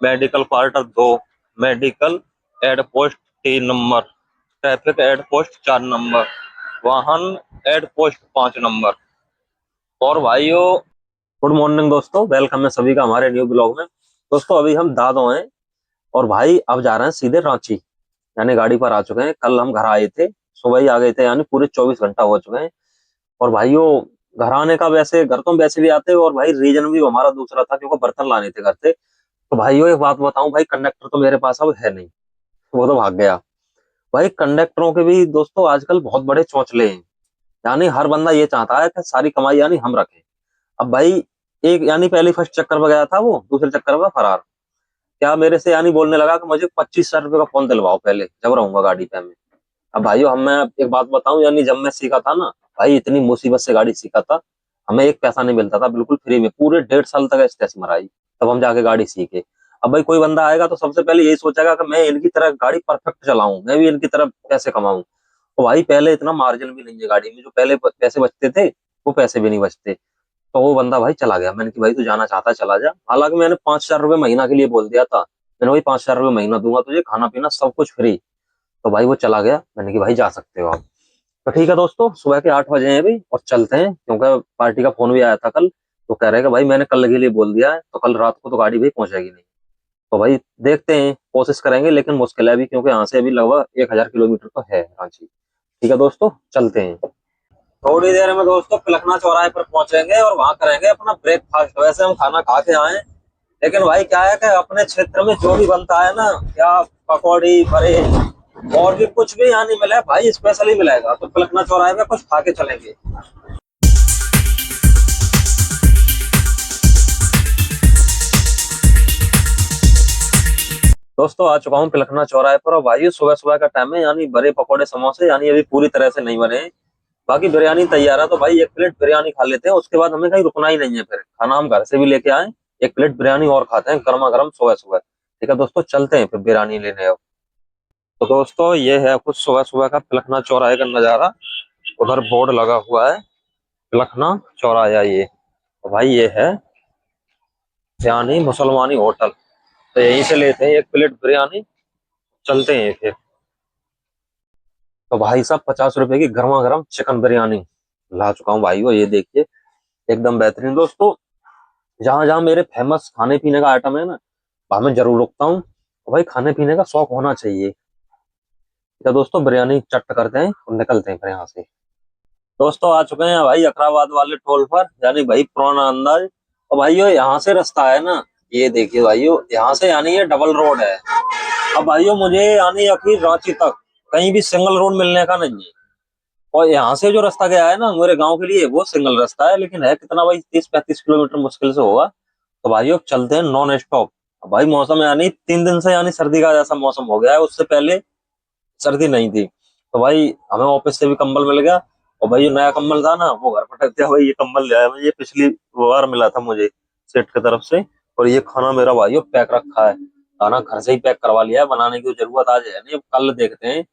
Medical quarter 2, medical aid post 3 number, traffic aid post 4 number, वाहन aid post 5 number. और भाइयों, good morning दोस्तों, welcome है सभी का हमारे न्यू ब्लॉग में। दोस्तों अभी हम दादो हैं और भाई अब जा रहे हैं सीधे रांची, यानी गाड़ी पर आ चुके हैं। कल हम घर आए थे, सुबह ही आ गए थे, यानी पूरे 24 घंटा हो चुके हैं। और भाइयों, घर आने का वैसे घर तो हम वैसे भी आते हैं, और भाई रीजन भी हमारा दूसरा था क्योंकि बर्तन लाने थे घर से। तो भाइयों एक बात बताऊं, भाई कंडक्टर तो मेरे पास अब है नहीं, वो तो भाग गया। भाई कंडक्टरों के भी दोस्तों आजकल बहुत बड़े चौंचले हैं, यानी हर बंदा ये चाहता है कि सारी कमाई यानी हम रखें। अब भाई एक यानी पहले फर्स्ट चक्कर में गया था, वो दूसरे चक्कर में फरार। क्या मेरे से यानी बोलने लगा कि मुझे 25,000 रुपए का फोन दिलवाओ पहले, जब रहूंगा गाड़ी पे मैं। अब भाइयों हम मैं एक बात बताऊं, यानी जब मैं सीखा था ना भाई, इतनी मुसीबत से गाड़ी सीखा था, हमें एक पैसा नहीं मिलता था, बिल्कुल फ्री में पूरे 1.5 साल तक स्टेस मराई, तब हम जाके गाड़ी सीखे। अब भाई कोई बंदा आएगा तो सबसे पहले यही सोचेगा कि मैं इनकी तरह गाड़ी परफेक्ट चलाऊं, मैं भी इनकी तरह पैसे कमाऊं। तो भाई पहले इतना मार्जिन भी नहीं है गाड़ी में, जो पहले पैसे बचते थे वो पैसे भी नहीं बचते। तो वो बंदा भाई चला गया। मैंने कि भाई तू जाना चाहता है चला जा, हालांकि मैंने 5,000 रुपये महीना के लिए बोल दिया था। मैंने भाई 5,000 रुपये महीना दूंगा तुझे, खाना पीना सब कुछ फ्री। तो भाई वो चला गया। मैंने कि भाई जा सकते हो आप। तो ठीक है दोस्तों, सुबह के 8 बजे हैं अभी और चलते हैं, क्योंकि पार्टी का फोन भी आया था कल। तो कह रहे हैं कि भाई मैंने कल के लिए बोल दिया है, तो कल रात को तो गाड़ी भाई पहुंचेगी नहीं। तो भाई देखते हैं, कोशिश करेंगे, लेकिन मुश्किल है अभी, क्योंकि यहाँ से अभी लगभग 1,000 किलोमीटर तो है रांची। ठीक है दोस्तों, चलते हैं। थोड़ी देर में दोस्तों पिलखना चौराहे पर पहुंचेंगे और वहां करेंगे अपना ब्रेकफास्ट। वैसे हम खाना खा के आए, लेकिन भाई क्या है कि अपने क्षेत्र में जो भी बनता है ना, क्या पकौड़ी बड़े और भी कुछ भी यहाँ नहीं मिला है भाई, स्पेशली मिलेगा। तो पिलखना चौराहे में कुछ खा के चलेंगे। दोस्तों आ चुका हूँ पिलखना चौराहे पर, और भाई सुबह सुबह का टाइम है, यानी बड़े पकौड़े समोसे यानी अभी पूरी तरह से नहीं बने हैं। बाकी बिरयानी तैयार है, तो भाई एक प्लेट बिरयानी खा लेते हैं, उसके बाद हमें कहीं रुकना ही नहीं है। फिर खाना हम घर से भी लेके आए, एक प्लेट बिरयानी और खाते हैं गर्मा गर्म सुबह सुबह। ठीक है दोस्तों, चलते हैं फिर बिरयानी लेने अब। तो दोस्तों ये है कुछ सुबह सुबह का पिलखना चौराहे का नजारा। उधर बोर्ड लगा हुआ है पिलखना चौराहा, ये तो भाई ये है यानी मुसलमानी होटल। तो यहीं से लेते हैं एक प्लेट बिरयानी, चलते हैं फिर। तो भाई साहब 50 रुपए की गर्मा गर्म चिकन बिरयानी ला चुका हूँ भाई, वो ये देखिए, एकदम बेहतरीन। दोस्तों जहां जहां मेरे फेमस खाने पीने का आइटम है ना, वहां मैं जरूर रुकता हूँ। तो भाई खाने पीने का शौक होना चाहिए। तो दोस्तों बिरयानी चट करते हैं और निकलते हैं फिर यहाँ से। दोस्तों आ चुके हैं भाई अकराबाद वाले टोल पर, यानी भाई पुराना अंदाज। और भाइयों यहाँ से रास्ता है ना, ये देखिए भाइयों, यहाँ से यानी ये डबल रोड है। अब भाइयों मुझे यानी आखिर रांची तक कहीं भी सिंगल रोड मिलने का नहीं है। और यहाँ से जो रास्ता गया है ना मेरे गांव के लिए, वो सिंगल रास्ता है, लेकिन है कितना भाई, 30-35 किलोमीटर मुश्किल से होगा। तो भाइयों चलते हैं नॉन स्टॉप। अब भाई मौसम यानी 3 दिन से यानी सर्दी का जैसा मौसम हो गया है, उससे पहले सर्दी नहीं थी। तो भाई हमें ऑफिस से भी कंबल मिल गया। और भाई ये नया कंबल था ना, वो घर पर रख दिया। भाई ये कंबल लिया है, ये पिछली बार मिला था मुझे सेट की तरफ से। और ये खाना मेरा भाइयों पैक रखा है, खाना घर से ही पैक करवा लिया है, बनाने की जरूरत आज है नहीं। अब कल देखते हैं,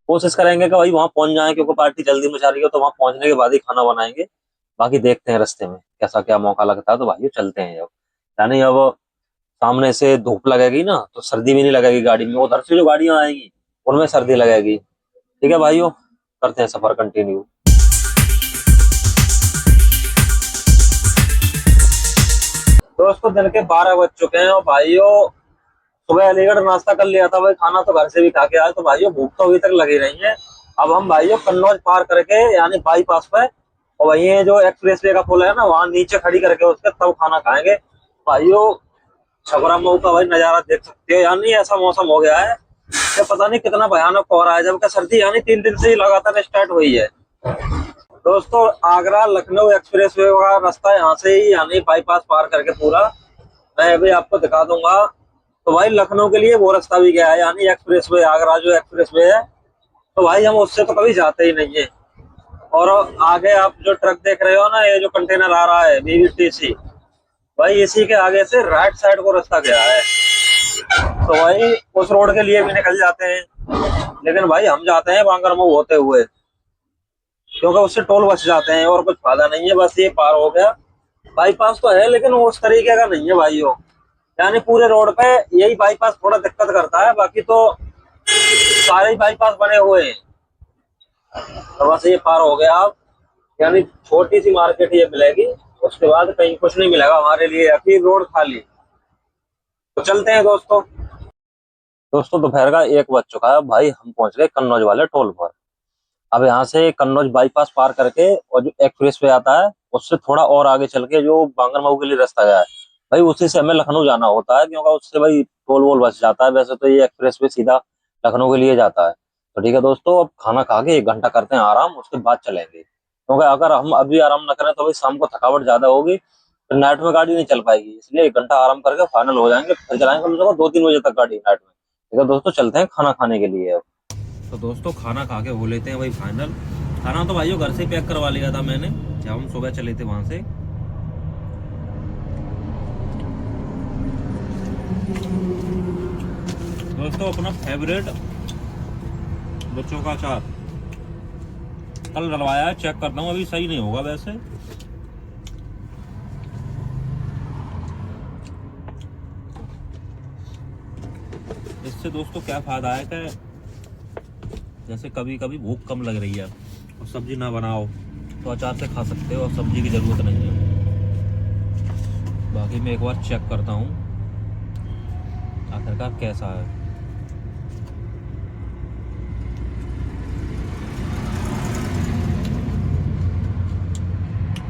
कोशिश करेंगे कि भाई वहां पहुंच जाए, क्योंकि पार्टी जल्दी मचा रही है, तो वहां पहुंचने के बाद ही खाना बनाएंगे। बाकी देखते हैं रास्ते में कैसा क्या मौका लगता है। तो भाई चलते हैं अब, यानी अब सामने से धूप लगेगी ना तो सर्दी भी नहीं लगेगी गाड़ी में, उधर से जो गाड़ियां आएंगी उनमें सर्दी लगेगी। ठीक है भाइयों, करते हैं सफर कंटिन्यू। दोस्तों दिन के 12 बज चुके हैं, और भाइयों सुबह अलीगढ़ नाश्ता कर लिया था भाई, खाना तो घर से भी खा के आए। तो भाइयों भूख तो अभी तक लगी रही है। अब हम भाइयों कन्नौज पार करके यानी बाईपास पे, और वही ये जो एक्सप्रेस वे का पुल है ना, वहां नीचे खड़ी करके उसके तब खाना खाएंगे भाइयों। छबरा मऊ का भाई नजारा देख सकते हो, यानी ऐसा मौसम हो गया है कि पता नहीं कितना भयानक कोहरा है, जबकि सर्दी यानी 3 दिन से ही लगातार स्टार्ट हुई है। दोस्तों आगरा लखनऊ एक्सप्रेस वे का रास्ता यहाँ से ही यानी बाईपास पार करके पूरा मैं अभी आपको दिखा दूंगा। तो भाई लखनऊ के लिए वो रास्ता भी गया है, यानी एक्सप्रेस वे, आगरा जो एक्सप्रेस वे है। तो भाई हम उससे तो कभी जाते ही नहीं है। और आगे आप जो ट्रक देख रहे हो ना, ये जो कंटेनर आ रहा है बीबीटीसी, भाई इसी के आगे से राइट साइड को रास्ता गया है। तो भाई उस रोड के लिए भी निकल जाते हैं, लेकिन भाई हम जाते हैं बांगरमऊ होते हुए, क्योंकि उससे टोल बच जाते हैं और कुछ फायदा नहीं है। बस ये पार हो गया, बाईपास तो है लेकिन वो उस तरीके का नहीं है भाई। यानी पूरे रोड पे यही बाईपास थोड़ा दिक्कत करता है, बाकी तो सारे ही बाईपास बने हुए हैं। तो बस ये पार हो गया आप, यानी छोटी सी मार्केट ये मिलेगी, उसके बाद कहीं कुछ नहीं मिलेगा हमारे लिए, अभी रोड खाली। तो चलते हैं दोस्तों। दोस्तों दोपहर का 1 बज चुका है भाई, हम पहुंच गए कन्नौज वाले टोल पर। अब यहाँ से कन्नौज बाईपास पार करके और जो एक्सप्रेस वे आता है उससे थोड़ा और आगे चल के जो बांगरमऊ के लिए रास्ता गया है भाई, उसी से हमें लखनऊ जाना होता है, क्योंकि उससे भाई टोल वोल बच जाता है। वैसे तो ये एक्सप्रेस वे सीधा लखनऊ के लिए जाता है। तो ठीक है दोस्तों, अब खाना खा के 1 घंटा करते हैं आराम, उसके बाद चलेंगे, क्योंकि अगर हम अभी आराम ना करें तो भाई शाम को थकावट ज्यादा होगी, फिर नाइट में गाड़ी नहीं चल पाएगी। इसलिए 1 घंटा आराम करके फाइनल हो जाएंगे, फिर चलाएंगे कम से कम 2-3 बजे तक गाड़ी नाइट में। ठीक है दोस्तों, चलते हैं खाना खाने के लिए अब। तो दोस्तों खाना खा के हो लेते हैं भाई फाइनल। खाना तो भाइयों घर से ही पैक करवा लिया था मैंने, जब हम सुबह चले थे वहां से। दोस्तों अपना फेवरेट बच्चों का अचार कल डलवाया है, चेक करता हूँ, अभी सही नहीं होगा वैसे। इससे दोस्तों क्या फायदा है कि जैसे कभी कभी भूख कम लग रही है और सब्जी ना बनाओ तो अचार से खा सकते हो, और सब्जी की जरूरत नहीं है। बाकी मैं एक बार चेक करता हूँ आखिरकार कैसा है।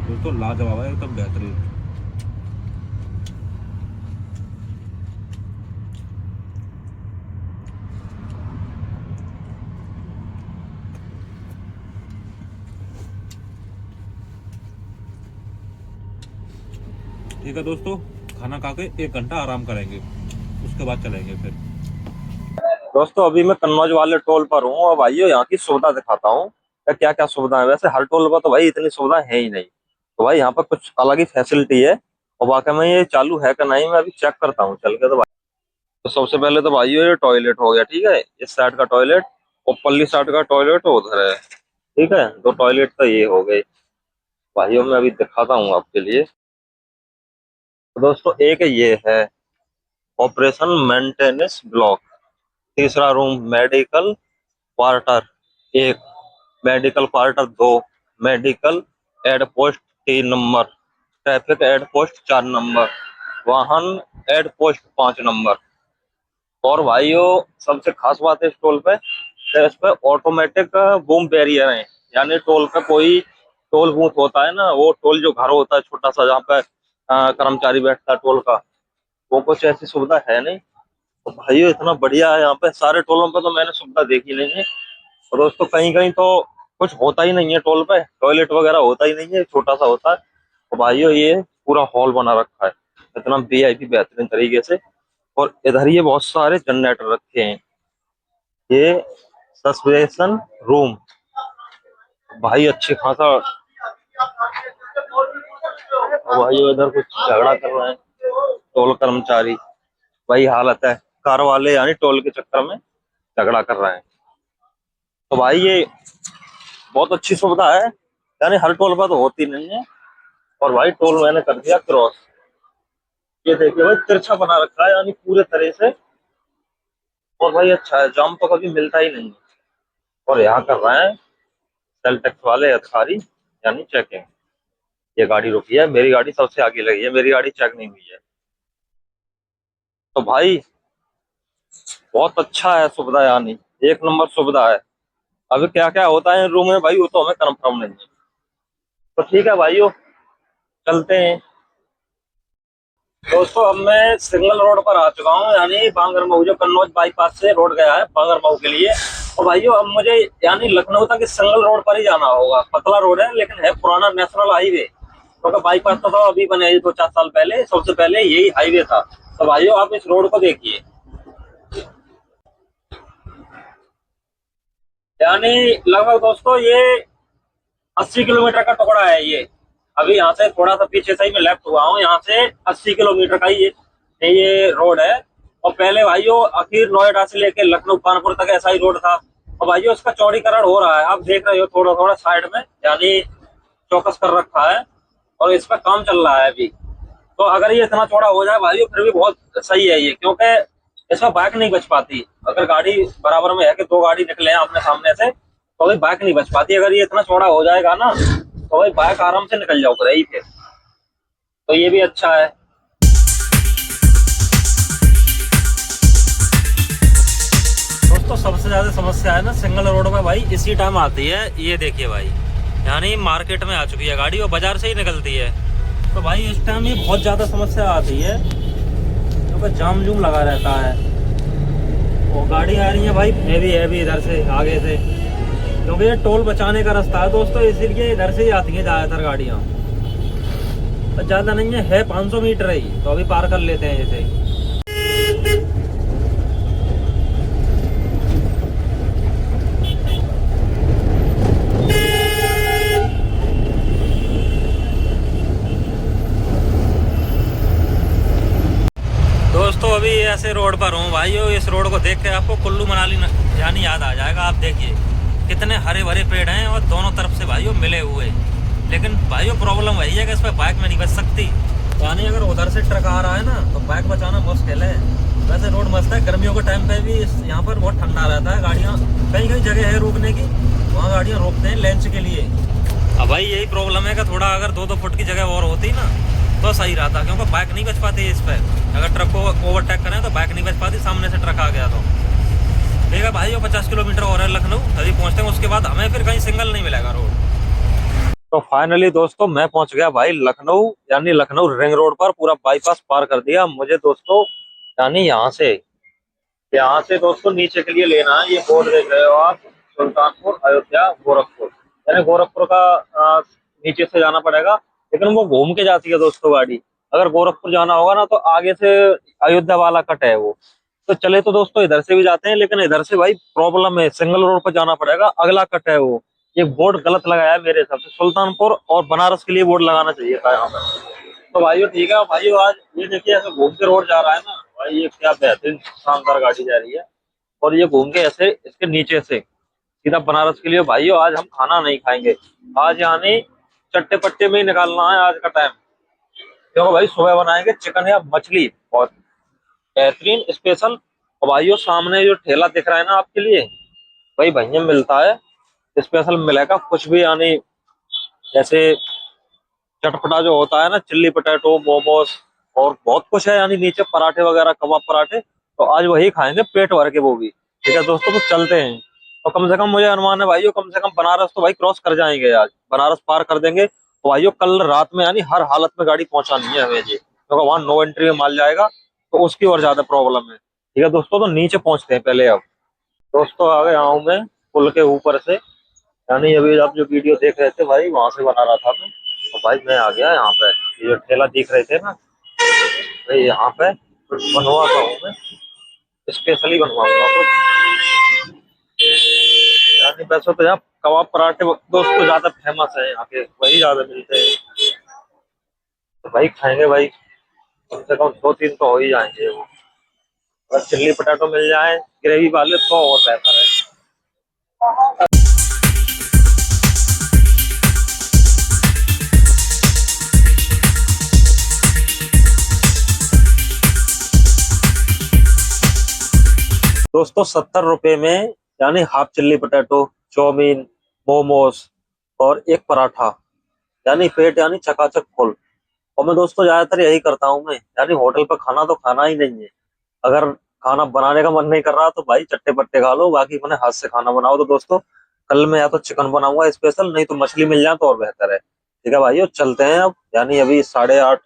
दोस्तों लाजवाब है, एकदम बेहतरीन। ठीक है दोस्तों, खाना खा के 1 घंटा आराम करेंगे, उसके बाद चलेंगे फिर। दोस्तों अभी मैं कन्नौज वाले टोल पर हूँ, और भाइयों यहाँ की सुविधा दिखाता हूँ क्या क्या सुविधा है। वैसे हर टोल पर तो भाई इतनी सुविधा है ही नहीं, तो भाई यहाँ पर कुछ अलग ही फैसिलिटी है, और वाकई में ये चालू है कि नहीं मैं अभी चेक करता हूँ चल के। तो भाई तो सबसे पहले तो भाइयों ये टॉयलेट हो गया, ठीक है, इस साइड का टॉयलेट, और पल्ली साइड का टॉयलेट उधर है। ठीक है, 2 टॉयलेट तो ये हो गए भाइयों, मैं अभी दिखाता हूँ आपके लिए। तो दोस्तों एक ये है ऑपरेशन मेंटेनेंस ब्लॉक, तीसरा room medical quarter 1, medical quarter 2, medical aid post 3 number, traffic aid post 4 number, वाहन एड पोस्ट 5 नंबर। और भाइयों सबसे खास बात है इस टोल पे कि इस पे ऑटोमेटिक बूम बैरियर है, यानी टोल पे कोई टोल बूथ होता है ना, वो टोल जो घर होता है छोटा सा जहाँ पे कर्मचारी बैठता है टोल का, वो कुछ ऐसी सुविधा है नहीं। तो भाइयों इतना बढ़िया है यहाँ पे, सारे टोलों पे तो मैंने सुविधा देखी नहीं है। और दोस्तों कहीं कहीं तो कुछ होता ही नहीं है टोल पे, टॉयलेट वगैरह होता ही नहीं है, छोटा सा होता है। तो भाइयों ये पूरा हॉल बना रखा है इतना वीआईपी बेहतरीन तरीके से, और इधर ये बहुत सारे जनरेटर रखे हैं। ये सस्पेंशन रूम भाई अच्छी खासा। और भाई इधर कुछ झगड़ा कर रहे हैं टोल कर्मचारी, वही हालत है, कार वाले यानी टोल के चक्कर में झगड़ा कर रहे हैं। तो भाई ये बहुत अच्छी सुविधा है, यानी हर टोल पर तो होती नहीं है। और भाई टोल मैंने कर दिया क्रॉस, ये देखिए भाई तिरछा बना रखा है यानी पूरे तरह से। और भाई अच्छा है, जाम तो कभी मिलता ही नहीं है। और यहाँ कर रहे हैं सेल टैक्स वाले अधिकारी यानी चेकिंग। ये गाड़ी रुकी है, मेरी गाड़ी सबसे आगे लगी है, मेरी गाड़ी चेक नहीं हुई है। तो भाई बहुत अच्छा है सुविधा, यानी 1 नंबर सुविधा है। अभी क्या क्या होता है रूम में भाई वो तो हमें कंफर्म नहीं है। तो ठीक है भाइयों, चलते हैं। दोस्तों अब मैं सिग्नल रोड पर आ चुका हूँ, यानी बांगरमऊ, जो कन्नौज बाईपास से रोड गया है बांगरमऊ के लिए। और भाइयों अब मुझे यानी लखनऊ तक इस सिंगल रोड पर ही जाना होगा। पतला रोड है लेकिन है पुराना नेशनल हाईवे, क्योंकि बाईपास तो अभी बने 2-4 साल पहले, सबसे पहले यही हाईवे था। तो भाइयों आप इस रोड को देखिए, यानी लगभग दोस्तों ये 80 किलोमीटर का टुकड़ा है ये। अभी यहाँ से थोड़ा सा पीछे से ही मैं लेफ्ट हुआ हूँ, यहाँ से 80 किलोमीटर का ये रोड है। और पहले भाइयों आखिर नोएडा से लेके लखनऊ कानपुर तक ऐसा ही रोड था। और भाइयों इसका चौड़ीकरण हो रहा है, आप देख रहे हो थोड़ा थोड़ा साइड में, यानी चौकस कर रखा है, और इस पर काम चल रहा है अभी। तो अगर ये इतना चौड़ा हो जाए भाई फिर भी बहुत सही है ये, क्योंकि इसमें बाइक नहीं बच पाती। अगर गाड़ी बराबर में है कि दो गाड़ी निकले हैं आमने सामने से, तो भाई बाइक नहीं बच पाती। अगर ये इतना चौड़ा हो जाएगा ना तो भाई बाइक आराम से निकल जाओ रही थे। तो ये भी अच्छा है। दोस्तों सबसे ज्यादा समस्या है ना सिंगल रोड में भाई इसी टाइम आती है। ये देखिए भाई, यानी मार्केट में आ चुकी है गाड़ी और बाजार से ही निकलती है, तो भाई इस टाइम ये बहुत ज्यादा समस्या आती है क्योंकि जाम जूम लगा रहता है। और गाड़ी आ रही है भाई हैवी इधर से आगे से, क्योंकि ये टोल बचाने का रास्ता है दोस्तों, इसीलिए इधर से ही आती है ज्यादातर गाड़ियाँ। तो ज्यादा नहीं है 500 मीटर ही, तो अभी पार कर लेते हैं जैसे। दोस्तों अभी ऐसे रोड पर हूँ भाइयों, इस रोड को देख के आपको कुल्लू मनाली यानी याद आ जाएगा। आप देखिए कितने हरे भरे पेड़ हैं और दोनों तरफ से भाइयों मिले हुए। लेकिन भाइयों प्रॉब्लम वही है कि इस पर बाइक में नहीं बच सकती, यानी अगर उधर से ट्रक आ रहा है ना तो बाइक बचाना मुश्किल है। वैसे रोड मस्त है, गर्मियों के टाइम पे भी यहाँ पर बहुत ठंडा रहता है। गाड़ियाँ कहीं कहीं जगह है रोकने की, वहाँ गाड़ियाँ रोकते हैं लंच के लिए। अब भाई यही प्रॉब्लम है कि थोड़ा अगर 2-2 फुट की जगह और होती ना तो सही रहता, क्योंकि बाइक नहीं बच पाती इस पर। अगर ट्रक को ओवरटेक करें तो बाइक नहीं बच पाती, सामने से ट्रक आ गया तो। ठीक है भाई, 50 किलोमीटर और है लखनऊ, अभी पहुंचते हैं, उसके बाद हमें फिर कहीं सिंगल नहीं मिलेगा रोड। तो फाइनली दोस्तों मैं पहुंच गया भाई लखनऊ, यानी लखनऊ रिंग रोड पर। पूरा बाईपास पार कर दिया मुझे दोस्तों। यानी यहाँ से दोस्तों नीचे के लिए लेना है, ये बोर्ड देख रहे हो आप, सुल्तानपुर अयोध्या गोरखपुर। यानी गोरखपुर का नीचे से जाना पड़ेगा, लेकिन वो घूम के जाती है दोस्तों गाड़ी। अगर गोरखपुर जाना होगा ना तो आगे से अयोध्या वाला कट है वो। तो चले तो दोस्तों इधर से भी जाते हैं, लेकिन इधर से भाई प्रॉब्लम है, सिंगल रोड पर जाना पड़ेगा, अगला कट है वो। ये बोर्ड गलत लगाया है मेरे हिसाब से, सुल्तानपुर और बनारस के लिए बोर्ड लगाना चाहिए था यहाँ पर। तो भाइयों ठीक है भाइयों, आज ये देखिए ऐसे घूम के रोड जा रहा है ना भाई, ये क्या बेहतरीन शानदार गाड़ी जा रही है। और ये घूम के ऐसे इसके नीचे से सीधा बनारस के लिए। भाइयों आज हम खाना नहीं खाएंगे, आज यानी चट्टे पट्टे में ही निकालना है आज का टाइम, क्योंकि भाई सुबह बनाएंगे चिकन या मछली बहुत बेहतरीन स्पेशल। और भाइयों सामने जो ठेला दिख रहा है ना आपके लिए, भाई भैया मिलता है स्पेशल, मिलेगा कुछ भी, यानी जैसे चटपटा जो होता है ना, चिल्ली पोटैटो, मोमोज और बहुत कुछ है, यानी नीचे पराठे वगैरह, कबाब पराठे। तो आज वही खाएंगे पेट भर के वो भी। ठीक है दोस्तों, तो चलते हैं। और कम से कम मुझे अनुमान है भाइयों, कम से कम बनारस तो भाई क्रॉस कर जाएंगे आज, बनारस पार कर देंगे। तो भाइयों कल रात में यानी हर हालत में गाड़ी पहुंचानी है हमें जी, क्योंकि वहां नो एंट्री में माल जाएगा, तो उसकी और ज्यादा प्रॉब्लम है। ठीक है दोस्तों, तो नीचे पहुंचते हैं पहले। अब दोस्तों आ गया हूँ मैं पुल के ऊपर से, यानी अभी आप जो वीडियो देख रहे थे भाई वहां से बना रहा था मैं। तो भाई मैं आ गया यहाँ पे, ये जो ठेला दिख रहे थे ना भाई, यहाँ पे कुछ बनवाता हूँ मैं, स्पेशली बनवाऊंगा कुछ। यानी वैसे तो यहाँ कबाब पराठे दोस्तों ज्यादा फेमस है, यहाँ के वही ज्यादा मिलते हैं। तो भाई खाएंगे भाई, कम से कम 2-3 तो हो ही जाएंगे वो। अगर चिल्ली पोटैटो मिल जाए ग्रेवी वाले तो और बेहतर है। दोस्तों 70 रुपए में यानी half chilli potato, chowmein, momos और एक पराठा, यानी पेट यानी चकाचक फुल। और मैं दोस्तों ज्यादातर यही करता हूँ मैं, यानी होटल पर खाना तो खाना ही नहीं है। अगर खाना बनाने का मन नहीं कर रहा तो भाई चट्टे पट्टे खा लो, बाकी मैंने हाथ से खाना बनाओ। तो दोस्तों कल मैं या तो चिकन बनाऊंगा स्पेशल, नहीं तो मछली मिल जाए तो और बेहतर है। ठीक है भाइयों चलते हैं अब, यानी अभी 8:30,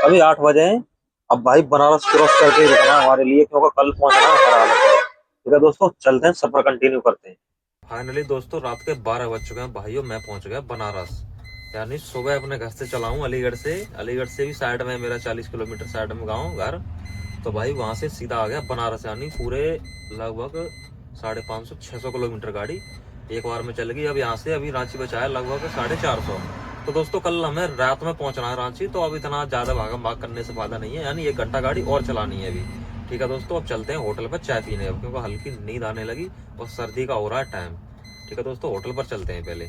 अभी 8 बजे हैं। अब भाई बनारस क्रॉस करके ही रुकना है हमारे लिए, क्योंकि कल पहुंचना है हर हालत में। ठीक है दोस्तों चलते हैं, सफर कंटिन्यू करते हैं। फाइनली दोस्तों रात के 12 बज चुके हैं भाइयों, मैं पहुंच गया बनारस। यानी सुबह अपने घर से चला हूँ अलीगढ़ से भी साइड में मेरा 40 किलोमीटर साइड में गाँव घर। तो भाई वहां से सीधा आ गया बनारस, यानी पूरे लगभग 550-600 किलोमीटर गाड़ी एक बार में चल गई। अब यहाँ से अभी रांची बचा है लगभग 450। तो दोस्तों कल हमें रात में पहुंचना है रांची, तो अब इतना ज्यादा भागम भाग करने से फायदा नहीं है, यानी 1 घंटा गाड़ी और चलानी है अभी। ठीक है दोस्तों अब चलते हैं होटल पर चाय पीने, अब क्योंकि हल्की नींद आने लगी और सर्दी का हो रहा है टाइम। ठीक है दोस्तों होटल पर चलते हैं पहले।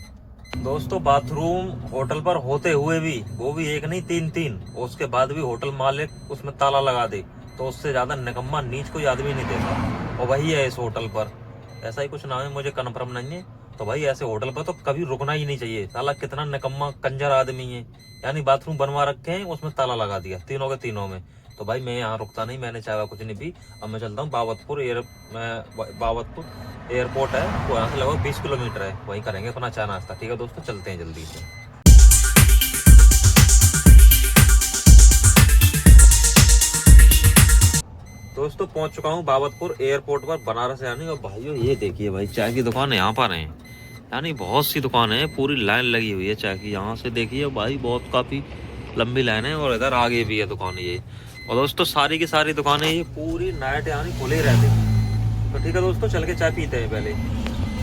दोस्तों बाथरूम होटल पर होते हुए भी, वो भी एक नहीं तीन तीन, उसके बाद भी होटल मालिक उसमें ताला लगा दे, तो उससे ज्यादा निकम्मा नीच कोई आदमी नहीं देता। और वही है इस होटल पर, ऐसा ही कुछ नाम है, मुझे कन्फर्म नहीं है। तो भाई ऐसे होटल पर तो कभी रुकना ही नहीं चाहिए। साला कितना निकम्मा कंजर आदमी है, यानी बाथरूम बनवा रखे हैं उसमें ताला लगा दिया तीनों के तीनों में। तो भाई मैं यहाँ रुकता नहीं, मैंने चाय कुछ नहीं पी। अब मैं चलता हूँ बाबतपुर बाबतपुर एयरपोर्ट है, वो यहाँ से लगभग 20 किलोमीटर है, वहीं करेंगे अपना चाय नाश्ता। ठीक है दोस्तों, चलते हैं जल्दी से। दोस्तों पहुंच चुका हूँ बाबतपुर एयरपोर्ट पर, बनारस यानी। और भाइयों ये देखिए भाई, चाय की दुकान यहाँ पर है, यानी बहुत सी दुकानें हैं, पूरी लाइन लगी हुई है चाय की। यहाँ से देखिए भाई बहुत काफी लंबी लाइन है, और इधर आगे भी है दुकान ये। और दोस्तों सारी की सारी दुकानें ये पूरी नाइट यानी खुले ही रहते हैं। तो ठीक है दोस्तों, चल के चाय पीते हैं पहले।